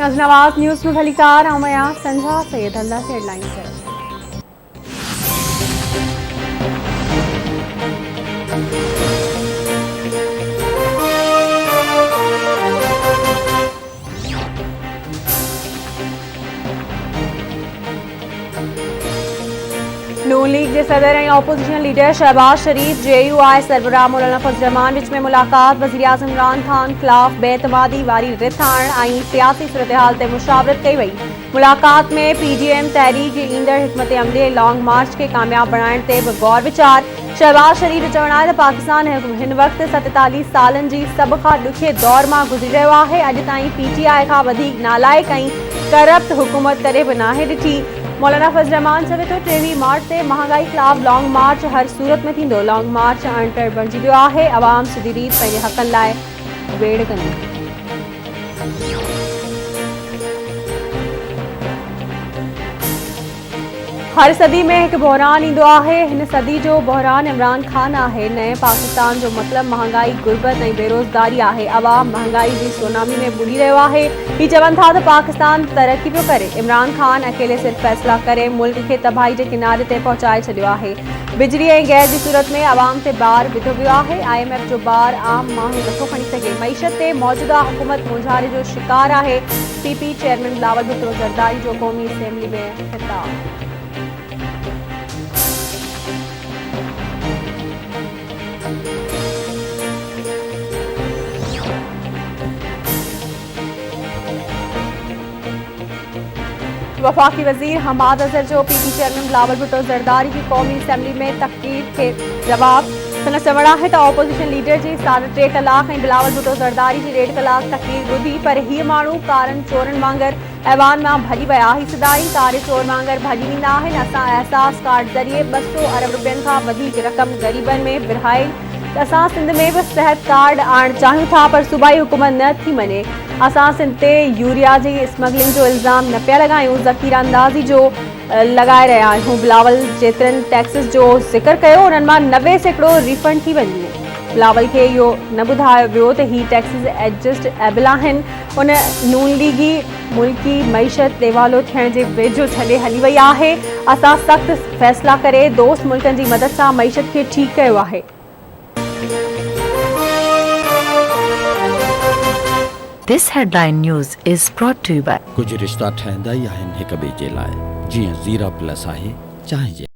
Nawaz news में भलीकार आमया संझा सैयद अल्लाह से हेडलाइन है। नून लीग के सदर ऐं ऑपोजिशन लीडर शहबाज शरीफ JUI सरबराह मौलाना फजल रहमान विच में मुलाकात वज़ीर आज़म इमरान खान खिलाफ बेएतमादी वारी रिथ आणण ऐं सियासी सूरतहाल ते मुशावरत कई वई। मुलाकात में PDM तहरीक ईंदड़ हिकमत अमली लॉन्ग मार्च के कामयाब बणाइण ते बि गौर विचार। शहबाज शरीफ जो चवणु आहे त पाकिस्तान हिन वक़्तु 47 सालनि जी सभ खां ॾुखिये दौर मां गुज़री रहियो आहे। अॼु ताईं PTI खां वधीक नालाइक ऐं करप्ट हुकूमत कॾहिं बि नाहे ॾिठी। मौलाना फजल रहमान चवे तो 23 मार्च से महंगाई खिलाफ लॉन्ग मार्च हर सूरत में थींदो। लॉन्ग मार्च अणकर बणिजी वियो आहे। अवाम सिधी रीत पंहिंजे हक़नि लाइ वेड़ कंदी। हर सदी में एक बहरान ईंदो आहे। हिन सदी जो बहरान इमरान खान आहे। नए पाकिस्तान जो मतलब महंगाई गुर्बत ऐं बेरोज़गारी आहे। अवाम महंगाई जी सुनामी में बुड़ी रहियो आहे। ही चवनि था त पाकिस्तान तरक्की पियो करे। इमरान खान अकेले सिर्फ़ फ़ैसिला करे मुल्क खे तबाही जे किनारे ते पहुचाए छॾियो आहे। बिजली ऐं गैस जी सूरत में अवाम ते बार विधो वियो आहे। IMF जो बार आम माण्हू नथो खणी सघे। मईशत ते मौजूदा हुकूमत मुंझारे जो शिकार आहे। PP चेयरमैन बिलावल भुट्टो ज़रदारी जो क़ौमी असेंबली में ख़िताब। वफाकी वज़ीर हमाद अज़हर जो PP चेयरमैन बिलावल भुट्टो ज़रदारी की क़ौमी असेंबली में तक़रीर के जवाब। संदसि चवणु आहे त ऑपोजिशन लीडर जी 3.5 कलाक ऐं बिलावल भुट्टो ज़रदारी जी 1.5 कलाक तक़रीर ॿुधी पर हीअ माण्हू कारनि चोरनि वांगुरु ऐवान मां भॼी विया। ही सिधाई कारे चोर वांगुरु भॼी वेंदा आहिनि। असां एहसास कार्ड ज़रिए 200 अरब रुपयनि खां वधीक रक़म ग़रीबनि में विरहाई। असां सिंध में भी सेहत कार्ड आणणु चाहियूं था पर सूबाई हुकूमत न थी मञे। असां सिंध ते यूरिया जी स्मगलिंग जो इल्ज़ाम न पिया लॻायूं। ज़ख़ीरा अंदाज़ी जो लॻाए रहिया आहियूं। बिलावल जेतिरनि टैक्सिस जो ज़िक्र कयो उन्हनि मां 90% रिफंड थी वञे। बिलावल खे इहो न ॿुधायो वियो त ही टैक्सिस एडजस्टेबल आहिनि। उन नून लीगी मुल्की मईशत देवालो थियण जे वेझो छॾे हली वई आहे। असां सख़्त फ़ैसिला करे दोस्त मुल्कनि जी मदद सां मईशत खे ठीकु कयो आहे। This headline news is brought to you by कुछ रिश्ता ठहंदा ई आहिनि हिक ॿिए जे लाइ जीअं ज़ीरा प्लस आहे चांहि जे